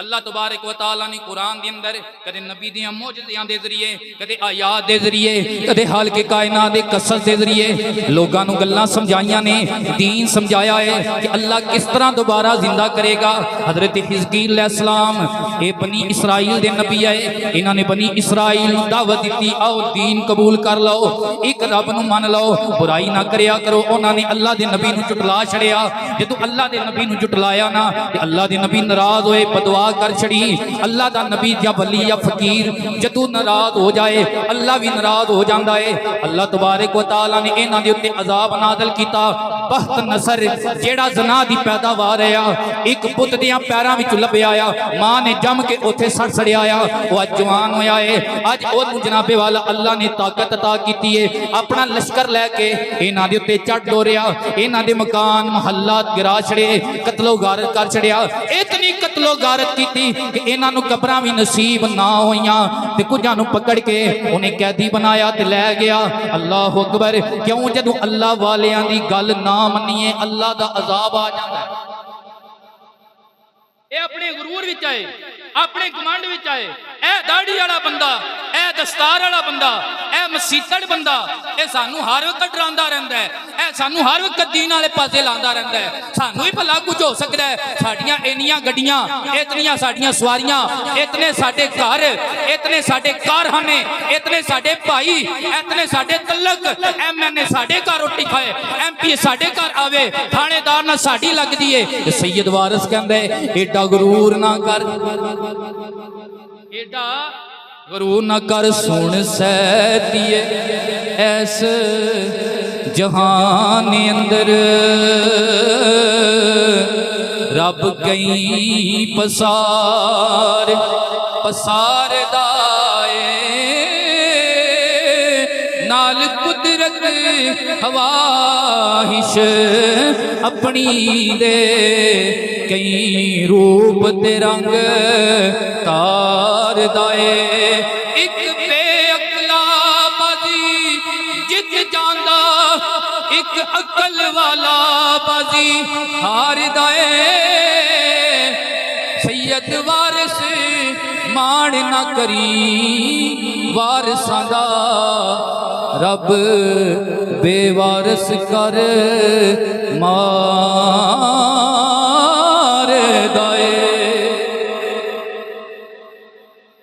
अल्लाह तबारक व तआला ने कुरान के अंदर कदे नबी दियां मौजज़ियां दे जरिए, कदे आयात दे जरिए, कदे हाल के कायनात दे कसस दे जरिए लोगों को गल्लां समझाइयां ने, दीन समझाया है कि अल्लाह किस तरह दोबारा जिंदा करेगा। हजरत हिजकील अलैहिस्सलाम ये बनी इसराइल दे नबी है, इन्होंने बनी इसराइल दावत दी, आओ दीन कबूल कर लो, एक रब नूं मान लो, बुराई ना करया करो। उन्होंने अल्लाह के नबी नूं जुटला छड़िया। जो अल्लाह के नबी नूं जुटलाया ना, अल्लाह के नबी नाराज होए, बदवा कर छड़ी। अल्लाह का नबी या वली या फकीर जदों नाराज हो जाए, अल्लाह भी नाराज हो जाता है। अल्लाह तबारक व तआला ने इन्हां दे उत्ते अजाब नाज़िल कीता। बख्त नसर जेड़ा जना दी पैदावार है, एक पुत दियां पैरां विच लभया आ, मां ने जम के उत्थे सड़ सड़िया आ, वो अज जवान होया है। अज ओनू जनाबे वाला अल्लाह ने ताकत अता कीती है, अपना लश्कर लैके इन्हां दे उत्ते चढ़ डोरिया, इन्हां दे मकान महल्ला गिरा छड़े, कतलो गारत कर छड़िया। इतनी कतलो गारत की कि इन्हां नूं कब्रां भी नसीब ना होइयां ते कुझां नूं पकड़ के उन्हें कैदी बनाया ते लै गया। अल्लाह अकबर। क्यों? जदों अल्लाह वालियां दी गल ना मन्नीए अल्लाह दा अजाब आ जांदा है। ये अपने गुरूर विच आए, अपने घमंड विच आए, ए दाढ़ी वाला बंदा, ए दस्तार वाला बंदा, ए मसीतड़ बंदा, ए सानू हर वक्त डरांदा रहंदा है, ए सानू हर वक्त दीन वाले पासे लांदा रहंदा है। सानू ही भला कुछ हो सकदा है। साडियां इन्नियां गड्डियां, इतनियां साडियां सवारियां, इतने साडे घर, इतने साडे कारखाने, इतने साडे भाई, इतने साडे तलक, MNA साडे घर रोटी खाए, MP साडे घर आवे, थानेदार ना साडी लगदी है। सैयद वारिस कहंदा है एडा गुरूर ना कर, एडा गुरूर ना कर, सुन सैतिए ऐस जहान अंदर रब कई पसार पसार दाए, नाल कुदरत हवाहिश अपनी दे, कई रूप ते रंग तार दाए। एक बेअकला बाजी जित जांदा, एक अकल वाला बाजी हार दाए। सैयद वारिस मान ना करी वारिसां दा, रब बेवारस कर मार दाए।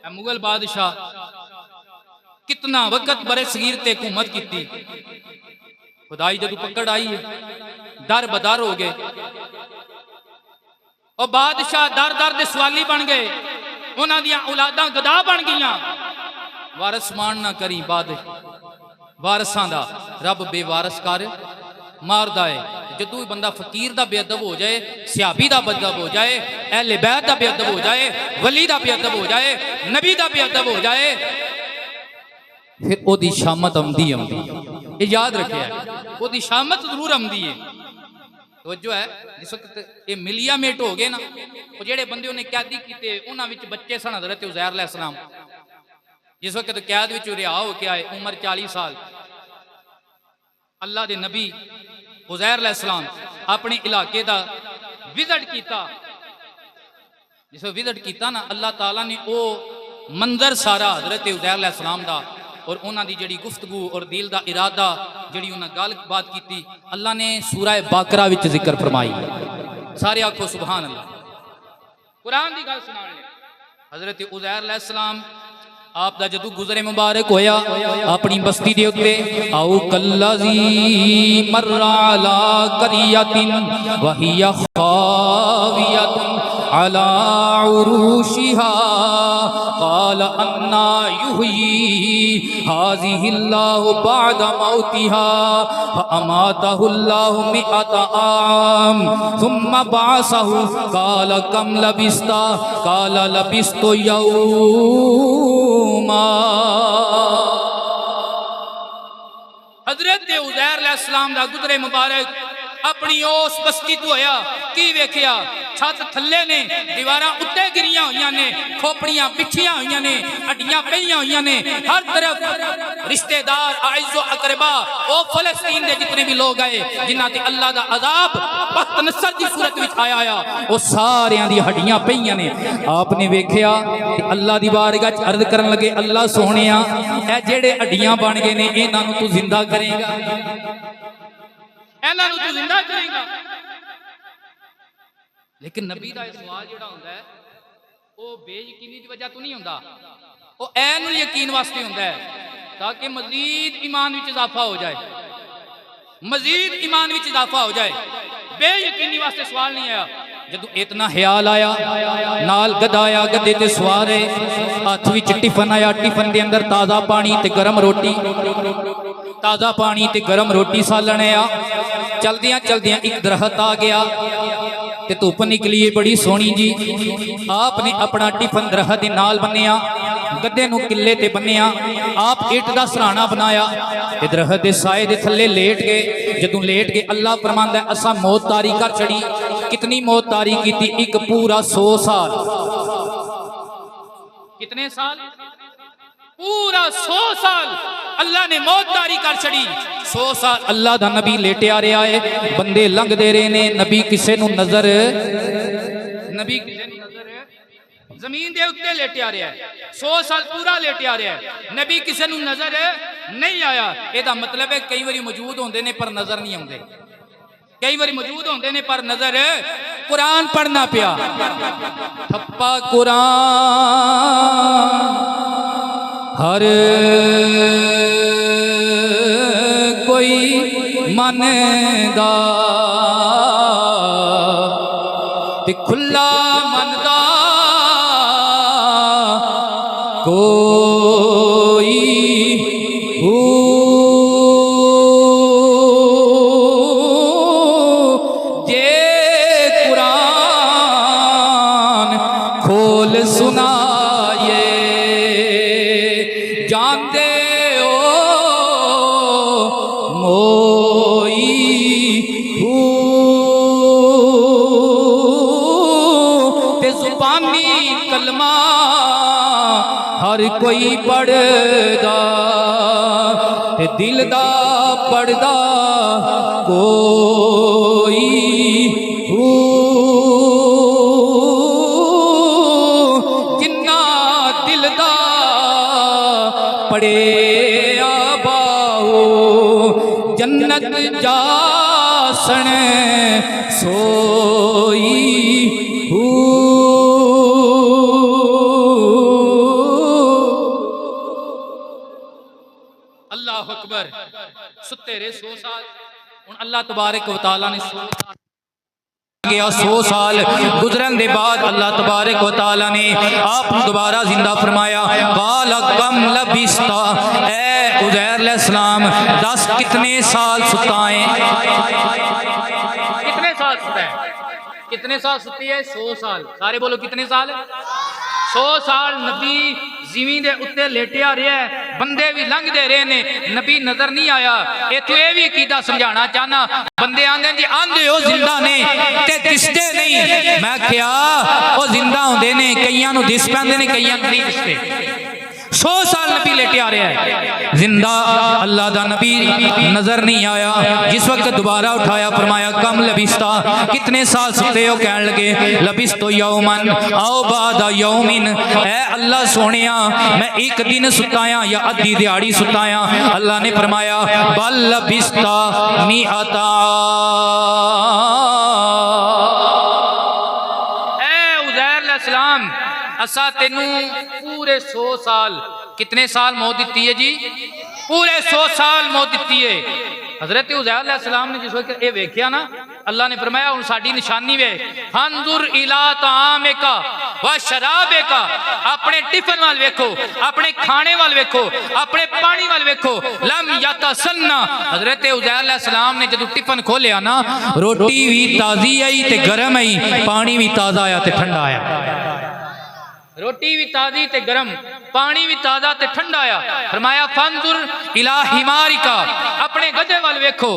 मुगल बादशाह कितना वक्त बरे सगीर ते हुकूमत की, खुदाई जदों पकड़ आई है दर बदर हो गए, और बादशाह दर दर दे सवाली बन गए, उन्हां दियां औलादां गदा बन गईयां। वारस मान ना करी बाद वारसां दा, रब बेवारस कर मारदा है। जदों बंदा फकीर दा बेअदब हो जाए, सियाबी दा बेअदब हो जाए, अहले बैत दा बेअदब हो जाए, वली दा बेअदब हो जाए, नबी दा बेअदब हो जाए, फिर ओदी शामत आउंदी आउंदी, ये याद रखिया, ओदी शामत जरूर आउंदी है। तो जो है जिस वक्त ये मिलिया मेट हो गए ना, वो जेड़े बंदे उन्हें कैदी किए उन्हां विच बच्चे सन हज़रत उज़ैर अलैहिस्सलाम। जिस वक्त कैद विच रिहा हो के आए, उम्र 40 साल, अल्लाह दे नबी उज़ैर अलैहिस्सलाम अपने इलाके दा विजिट किया। जिस विजिट किया ना, अल्लाह ताला ने वो मंजर सारा हज़रत उज़ैर अलैहिस्सलाम दा और उन्हां दी जिहड़ी गुफ्तगू और दिल दा इरादा जिहड़ी उन्हां गल बात की, अल्लाह ने सूरह बाकरा विच जिक्र फरमाई। सारे आखो सुभान अल्लाह। कुरान दी गल सुनाण ले, हज़रत उज़ैर अलैहिस्सलाम आप दा जदू गुजरे मुबारक होया अपनी बस्ती दे उत्ते, आओ कल्लज़ी मर्रा अला करियतिन वहिया खावियतुन अला उरूशिहा क़ाल अन्ना युहयी हाज़िहिल्लाहु बअदा मौतिहा फअमातहुल्लाहु मिअता आम सुम्मा बअसहु क़ाल कम लबिस्ता क़ाल लबिस्तु यौमा। हजरत उज़ैर अलैहिस्सलाम दा गुजरे मुबारक अपनी उस बस्ती तो होया, की वेखिया छत थले ने, दीवारां उत्ते गिरियां हुई ने, खोपड़ियां बिछियां हुई ने, हड्डियां पईयां हुई ने, हर तरफ रिश्तेदार आइज़ो अकरबा ओ फलस्तीन दे जितने भी लोग आए जिन्हां ते अल्लाह दा अजाब बख्त नसर की सूरत विच आया आ वो सारियां दी हड्डियां पईयां ने। आपने वेख्या अल्लाह दी बारगाह च अर्ज करन लगे अल्लाह सोहणिया ए जेड़े हड्डियां बन गए ने इन्हां नूं तू जिंदा करेगा, इन्हां नूं तू जिंदा करेगा। लेकिन नबी दा सवाल जिहड़ा हुंदा है वो बेयकीनी दी वजह तो नहीं हुंदा, वो ऐन यकीन वास्ते हुंदा है ताकि मजीद ईमान विच इजाफा हो जाए, मजीद ईमान विच इजाफा हो जाए। बेयकीनी वास्ते सवाल नहीं आया। जदों इतना ख्याल आया नाल गधा आया, गधे ते सवार है, हाथ विच टिफन आया, टिफन दे अंदर ताज़ा पानी ते गरम रोटी, ताज़ा पानी ते गरम रोटी सालन आया। चलदियां चलदियां एक दरख्त आ गया ते धुप निकली है बड़ी सोहनी जी। आपने अपना टिफन दरख्त दे नाल बन्निया, गधे नूं किले ते बन्निया, आप ईट दा सराहना बनाया ते दरख्त दे साए दे थल्ले लेट गए। जदों लेट गए अल्लाह फरमांदा है असां मौत तारी कर छड़ी। कितनी मौत तारी की थी? एक पूरा 100 साल। कितने साल? पूरा 100 साल अल्लाह ने मौत तारी कर छड़ी। 100 साल अल्लाह दा नबी लेटिया रहा है, बंदे लंघदे रहे ने, नबी किसे नूं नजर, नबी किसे नूं नजर जमीन दे उत्ते लेटिया रहा है। 100 साल पूरा लेटिया रहा है, नबी किसे नूं नजर नहीं आया। एदा मतलब है कई बारी मौजूद होंदे ने पर नजर नहीं आउंदे, कई बार मौजूद होंदे ने पर नजर। कुरान पढ़ना पिया, ठप्पा कुरान हर कोई मनदा ते खुला मनदा कोई सुनाए जानते हो मोई ते जुबानी कलमा हर कोई पढ़दा ते दिल दा पढ़दा कोई पड़े आबाओ जन्नत जासन सोई अल्लाह अकबर। सुते रहे 100 साल। हुण अल्लाह तबारक व तआला ने 100 साल गुजरन के बाद अल्लाह तबारक व तआला ने आप दोबारा जिंदा फरमाया। काल कम लबिस्ता, ए उज़ैर अलैहिस्सलाम 10 कितने साल सुता है? कितने साल सुता है? कितने साल सुती है? 100 साल। सारे बोलो कितने साल? 100 साल नबी जिमीं दे उत्ते लेटिया रहा है, बंदे भी लंघदे रहे ने, नबी नजर नहीं आया। इत्थों यह भी अकीदा समझाना चाहना, बंदे आंदे जी आंदे हो जिंदा ने ते दिसदे नहीं। मैं क्या वो जिंदा होंदे ने, कईयां नूं दिस पैंदे ने, कईयां नूं नहीं दिसदे। 100 साल नबी लेटे आ रहा है जिंदा, अल्लाह दा नबी नजर नहीं आया। जिस वक्त दोबारा उठाया फरमाया कम लबिस्ता, कितने साल सुते हो? कहने लगे लबिस्तो यौमन आओ बादा यौमिन, ऐ अल्लाह सोनिया मैं एक दिन सुताया या अद्धी दिहाड़ी सुताया। अल्लाह ने फरमाया बल लबिस्ता मिअता, ऐ उज़ैर अलैहिस्सलाम असा तेनू पूरे 100 साल, कितने साल मौत दी है जी? पूरे 100 साल मौत दी है। हजरत उज़ैर अलैहिस्सलाम ने जिस वक्त ये वेख्या ना, अल्लाह ने फरमाया हुण साडी निशानी वे फंजुर इला तामेका व शराबेका, अपने टिफन वाल वेखो, अपने खाने वाल वेखो, अपने पानी वाल वेखो। लम यतसन्ना, हजरत उज़ैर अलैहिस्सलाम ने जदों टिफन खोलिया ना, रोटी भी ताज़ी आई ते गरम आई, पानी भी ताज़ा आया ते ठंडा आया। रोटी भी ताज़ी ते गरम, पानी भी ताज़ा ते ठंडा आया। फरमाया फंजुर इला हिमारिका, अपने गधे वाल वेखो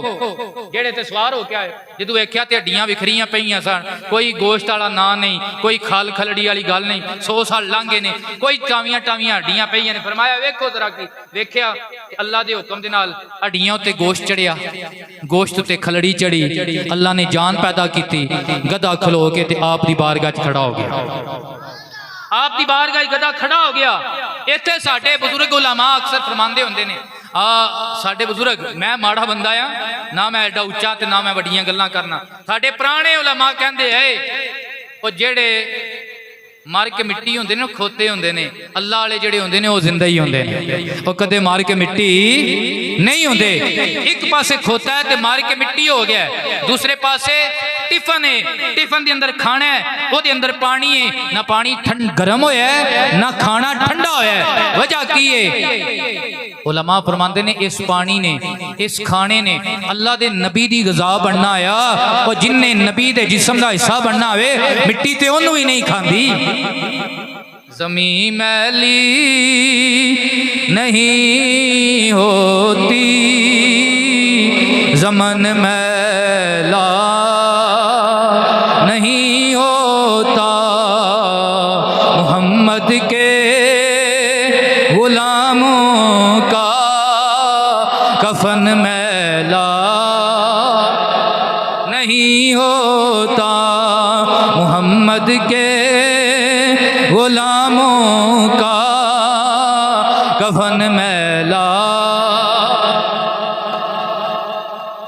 जेड़े ते सवार हो के आए। जदों वेख्या ते हड्डियां विखरियां पईयां सन, कोई गोश्त वाला ना नहीं, कोई खल खलड़ी वाली गल नहीं। 100 साल लंघे ने, कोई टावियां टावियां हड्डियां पईयां ने। फरमाया वेखो जरा की, वेख्या अल्लाह के हुक्म दे नाल हड्डियां उत्ते गोश्त चढ़िया, गोश्त उत्ते खलड़ी चढ़ी, अल्लाह ने जान पैदा की, गधा खलो के ते आप दी बारगाह च खड़ा हो गया। आप दी बारगाह गधा खड़ा हो गया। इत्थे साडे बुजुर्ग उलमा अक्सर फरमांदे हुंदे ने, साडे बुजुर्ग, मैं माड़ा बंदा आ ना, मैं एडा उच्चा ते ना मैं वड्डियां गल्लां करना। साडे पुराने उलमा कहंदे है ओ जेड़े मर के मिट्टी होंदे ने खोते होंदे ने, अल्लाह वाले जेड़े होंदे ने वो जिंदा ही होंदे ने, वो कदे मार के मिट्टी नहीं होंदे। एक पासे खोता है ते मार के मिट्टी हो गया, दूसरे पासे टिफन है, टिफन के अंदर खाना है, वो अंदर पानी है, ना पानी ठंड गर्म होया है ना खाना ठंडा होया है। वजह की है? उलमा फरमाते ने इस पानी ने, इस खाने ने अल्लाह दे नबी दी गज़ा बनना आया, और जिन्ने नबी दे जिस्म दा हिस्सा बनना आवे मिट्टी ते ओनू ही नहीं खांदी। ज़मीं मैली नहीं होती, ज़मन मैला नहीं होता, मोहम्मद के गुलामों का कफन मैला नहीं होता, मोहम्मद के गुलामों का कफन मैला।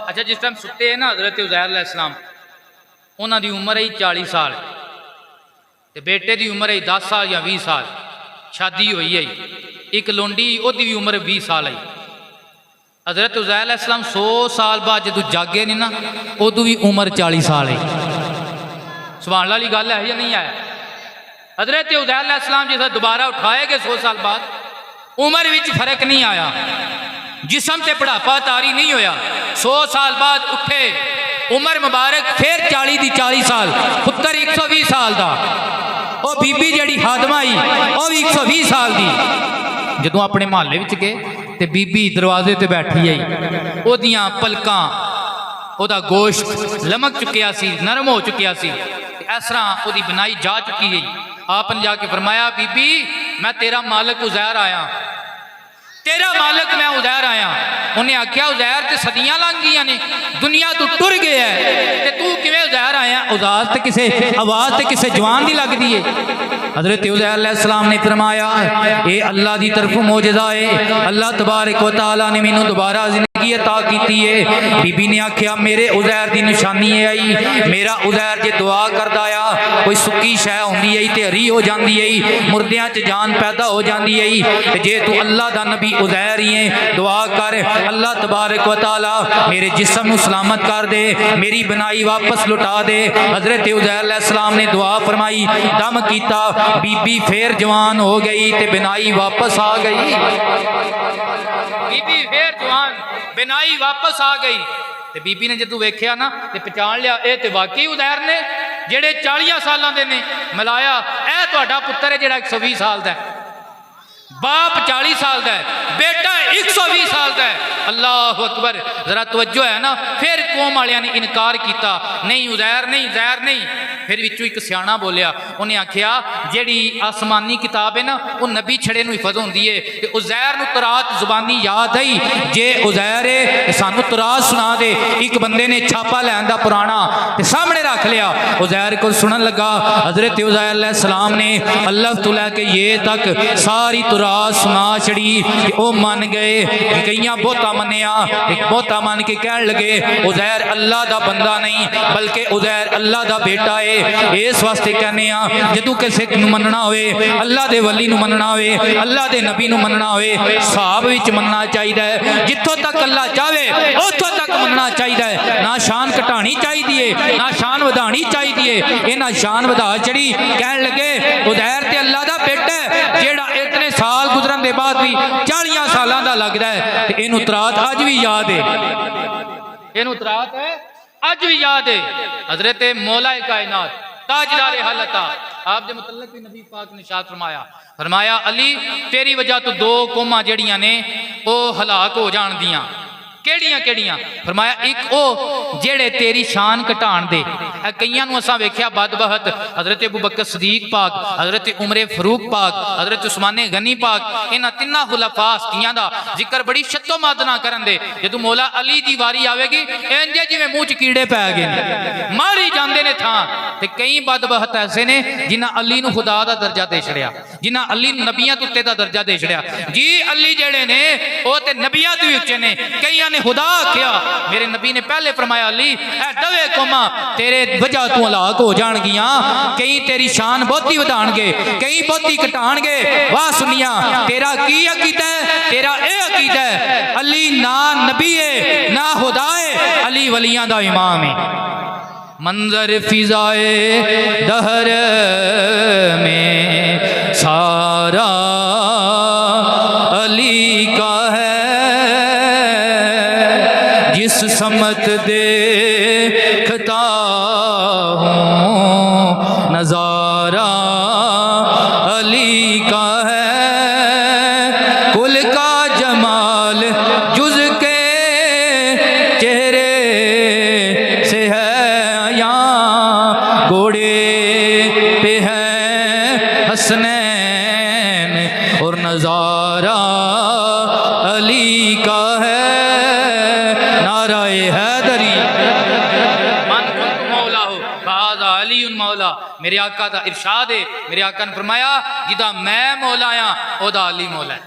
अच्छा, जिस टाइम सुते हैं ना हज़रत उज़ैर अलैहिस्सलाम, उन्हां दी उम्र है 40 साल, ते बेटे दी उम्र है 10 साल या 20 साल, शादी हुई है। एक लोंडी ओदी भी उम्र 20 साल है। हज़रत उज़ैर अलैहिस्सलाम 100 साल बाद जो जागे ने ना, उदू भी उम्र 40 साल है। सुभान अल्लाह वाली गल है या नहीं है? हज़रत उज़ैर अलैहिस्सलाम जिस दोबारा उठाए गए 100 साल बाद, उम्र विच फर्क नहीं आया, जिसम से बुढ़ापा तारी नहीं होया। 100 साल बाद उठे, उम्र मुबारक फिर 40 दी 40 साल, पुत्र 120 साल का, और बीबी जड़ी हादमा आई वह भी 120 साल की। जदों अपने महल्ले विच गए ते बीबी दरवाजे ते बैठी आई, ओदियां पलकां, ओदा गोश्त लमक चुकिया सी, नरम हो चुकिया सी, इस तरह ओदी बनाई जा चुकी है। आपने जाके फरमाया, बीबी मैं तेरा मालिक उज़ैर आया, तेरा मालिक मैं उज़ैर आया। उन्हें आख्या, उज़ैर ते सदियां लंघ गई ने, दुनिया तू टुर गया है, तू किवें उज़ैर आया? उज़ाज ते किसे आवाज़ ते किसे जवान दी लगदी है। हज़रत उज़ैर अलैहिस्सलाम ने फरमाया, ये अल्लाह की तरफ मौजज़ा है, अल्लाह तबारक व तआला ने मैनू दोबारा जिंदगी अता की है। बीबी ने आख्या, मेरे उज़ैर की निशानी है आई, मेरा उज़ैर जे दुआ करदा आ, कोई सुक्की शै होंदी है ते हरी हो जाती है, मुर्दियां च जान पैदा हो जाती है। जे तू अल्लाह दा नबी उज़ैर ही है, दुआ कर अल्लाह तबारक व तआला मेरे जिस्म नू सलामत कर दे, मेरी बनाई वापस लुटा दे। हज़रत उज़ैर अलैहिस्सलाम ने दुआ फरमाई, दम कीता, बीबी फिर जवान हो गई ते बिनाई वापस आ गई। बीबी फिर जवान, बिनाई वापस आ गई। ते बीबी ने जदों वेख्या ना ते पहचान लिया, ये तो वाकई उज़ैर ने जेड़े 40 सालों के ने। मिलाया, यह तुहाडा पुत्र है जेड़ा 120 साल का है, बाप 40 साल का है, बेटा 120 साल का है। अल्लाह अकबर, जरा तवज्जो है ना। फिर कौम वालियां ने इनकार किया, नहीं उज़ैर नहीं, उज़ैर नहीं। फिर विचों एक सियाना बोलिया, उन्हें आख्या, जेड़ी आसमानी किताब है ना, वो नबी छड़े नूं हिफज होंदी है, ते उज़ैर नूं तरात जुबानी याद आई, जे उज़ैर है सानू तरात सुना दे। एक बंदे ने छापा लैन दा पुराना ते सामने रख लिया, उज़ैर को सुनन लगा। हज़रत उज़ैर अलैहिस्सलाम ने अल्लाह तो लैके ये तक सारी तरात सुना छड़ी। वो मन गए, कईयां बहुता मनिया, एक बहुता मन के कह लगे, उज़ैर अल्लाह दा बंदा नहीं बल्कि उज़ैर अल्लाह दा बेटा है। इस वास्ते कहने जदों किसी नूं मनना होए, अल्लाह दे वली नूं मनना होए, अल्लाह दे नबी नूं मनना होए, हिसाब विच मनना चाहिए है। जिथों तक अल्लाह चाहे उथों तक मनना चाहिए है। ना शान घटानी चाहिए, ना शान वधानी चाहिए। इन्हां शान वधा चढ़ी, कह लगे उज़ैर ते अल्लाह दा बेटा है, जेड़ा इतने साल गुजरन के बाद भी 40 सालों का लगता है। तो इनू तरात अज भी याद है, इनू तरात है अज भी याद है। हज़रत मौला कायनात ताजदार हालत आप दे मुतल्लिक भी नबी पाक ने इरशाद फरमाया, फरमाया अली तेरी वजह तो 2 कौमां जड़ियां ने वो हलाक हो जान दियां। केड़ियां केड़ियां? फरमाया एक ओ जेड़े तेरी शान घटाण दे। कईयां नूं असां वेख्या बदबहत, हजरत अबू बकर सदीक पाक, हजरत उमरे फरूक पाक, हजरत उस्माने गनी पाक, इन्हां तिन्नां खुलाफा हस्तियां दा जिक्र बड़ी शत्तो मादना करन दे। जदों मौला अली दी वारी आवेगी इंजे जिवें मूँह च कीड़े पै गए, मारी जांदे ने थां। ते कई बदबहत ऐसे ने जिन्हां अली नूं खुदा दा दर्जा दे छड़िया, जिन्हां अली नबियां तो उत्ते दा दर्जा दे छड़िया। जी अली जेड़े ने ओ ते नबियां तो भी उच्चे ने। कईयां ने खुदा आख्या, मेरे नबी ने पहले फरमाया अली ऐ दवे कौमां तेरे वजह तू हलाक हो जाणगियां। कई तेरी शान बहुती वधाणगे, कई बहुती घटाणगे। वाह सुनिया तेरा की अकीदा है? तेरा ए अकीदा है अली ना नबी है ना खुदा है, अली वलियां दा इमाम है। मंजर फिजाए दहर में सारा अली का है, जिस समत देखता हूँ नजारा अली का है। कुल का जमाल जुज के चेहरे से है, यहाँ घोड़े पे है हसनैन और नजारा अली का है। नाराए हैदरी मन कुंत मौला हो बाज़ अली मौला। मेरे आका का इरशाद है, मेरे आका ने फरमाया जिदा मैं मौला हाँ ओदा अली मौला है,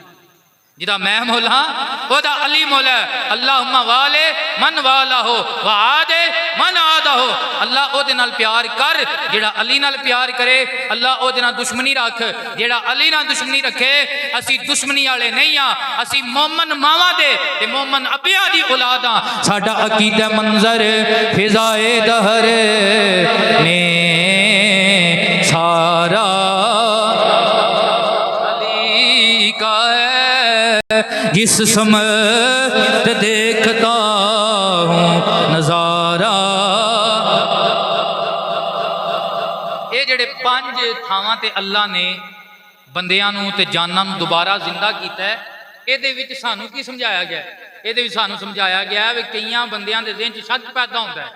जिदा मैं मौला हाँ ओदा अली मौला है। अल्लाहुम्मा वाले मन वाला हो व आदे मन आदा हो। अल्लाह ओदे नाल प्यार कर जेड़ा अली नाल प्यार करे, अल्लाह ओदे नाल दुश्मनी रख जेड़ा अली नाल दुश्मनी रखे। असी दुश्मनी वाले नहीं हाँ, असी मोमन मावा दे ते मोमन अबिया दी औलाद हां। साडा अकीदा मंजर फिजाए दहर में सारा अली का है, जिस समय देखता हूँ नजारा। ये जेड़े पंज थावां ते अल्लाह ने बंदियां नूं ते जानां नूं दोबारा जिंदा कीता है, इहदे विच सानूं की समझाया गया है? इहदे विच सानूं समझाया गया है कईयां बंदियां दे ज़हन च शक पैदा होंदा है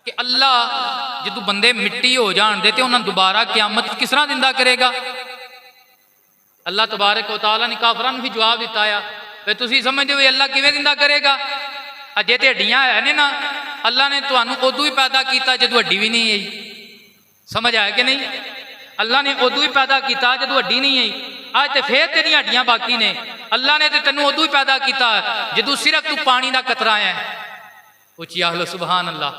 कि अल्लाह जदों बंदे मिट्टी हो जाण दे ते उन्हां दोबारा क़यामत किस तरह जिंदा करेगा? अल्लाह तबारक व तआला ने काफरां नूं भी जवाब दिता है वे तुसीं समझदे हो अल्लाह किवें जिंदा करेगा? अजे ते हड्डियां है ने ना, अल्लाह ने तुहानूं उदों ही पैदा किया जदों हड्डी भी नहीं आई। समझ आया कि नहीं? अल्लाह ने उदों ही पैदा किया जदों हड्डी नहीं आई। आज तो फिर तेरियां हड्डियां बाकी ने। अल्लाह ने तो तेनों उदों ही पैदा किया जदों सिर्फ तू पानी का कतरा है। उच्ची आखलो सुभान अल्लाह।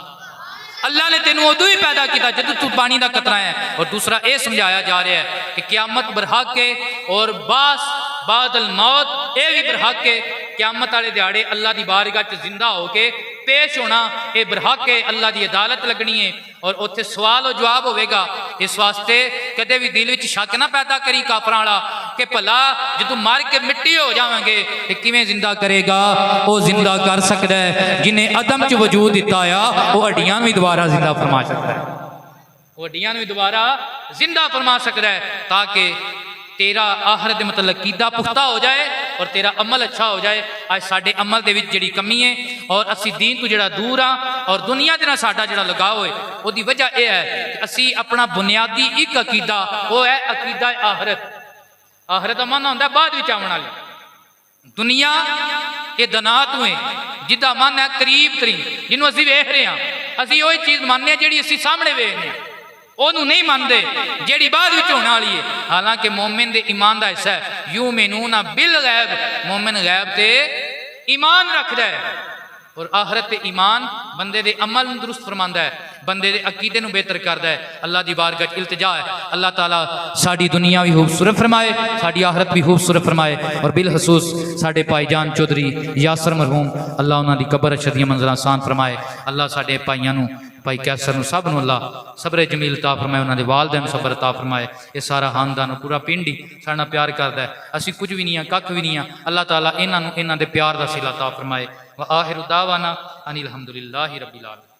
अल्लाह ने तेनों उदों ही पैदा किया जदों तू पानी का कतरा है। और दूसरा ये समझाया जा रहा है कि क़यामत बरहक है और बास बादल मौत ये भी बरहक है। क़यामत वाले दिहाड़े अल्लाह की बारगाह च जिंदा होके पेश होना ये बरहक है, अल्लाह की अदालत लगनी है और उत्थे सवाल और जवाब होगा। इस वास्ते कदे भी दिल में शक ना पैदा करी काफरां वाला कि भला जदों मर के मिट्टी हो जावांगे तो किवें जिंदा करेगा? वो जिंदा कर सकता है जिन्हें अदम च वजूद दिता आ, वो हड्डियां भी दोबारा जिंदा फरमा सकता है, वो हड्डियां भी दोबारा जिंदा फरमा सकता है ताकि तेरा आखिरत दे मतलब कीदा पुख्ता हो जाए और तेरा अमल अच्छा हो जाए। आज साडे अमल दे विच जिहड़ी कमी है और असी दीन तो जिहड़ा दूर हाँ और दुनिया दे नाल साडा जिहड़ा लगाव है उहदी वजह यह है कि असी अपना बुनियादी एक अकीदा वो है अकीदा आखिरत। आखिरत दा मन होंदा बाद विच आउण वाली दुनिया ये दनात हुए जिदा मन है करीब करीब जिन्हों असी वेख रहे हैं। असी वही चीज़ मानने जिहड़ी असी सामने वेखने ओनू नहीं मानते जेड़ी बाद विच होने वाली है। हालांकि मोमिन दे ईमान दा हिस्सा है यूमिनूना बिल गैब, मोमिन गैब ते ईमान रखदा है और आखिरत ते ईमान बंदे दे अमल नूं दुरुस्त फरमांदा है, बंदे दे अकीदे नूं बेहतर करदा है। अल्लाह दी बारगाह च इल्तिजा है अल्लाह ताला साडी दुनिया भी खूबसूरत फरमाए, साडी आखिरत भी खूबसूरत फरमाए और बिलखसूस साडे भाईजान चौधरी यासर मरहूम अल्लाह उन्हां दी कबर अशद दियां मंज़िलां आसान फरमाए। अल्लाह साडे भाइयां नूं भाई कैसर सब नूं अल्लाह सब्र जमील ता फरमाए, उन्होंने वालदैन सब्र ता फरमाए। ये सारा खानदान पूरा पिंड ही साडा प्यार करता है, असी कुछ भी नहीं हाँ कख भी नहीं हाँ। अल्लाह ताला इन्हां नूं इन्हां दे प्यार दा सिला ता फरमाए। व आखिर दावाना अनिल हम्दुलिल्लाहि रब्बिल आलमीन।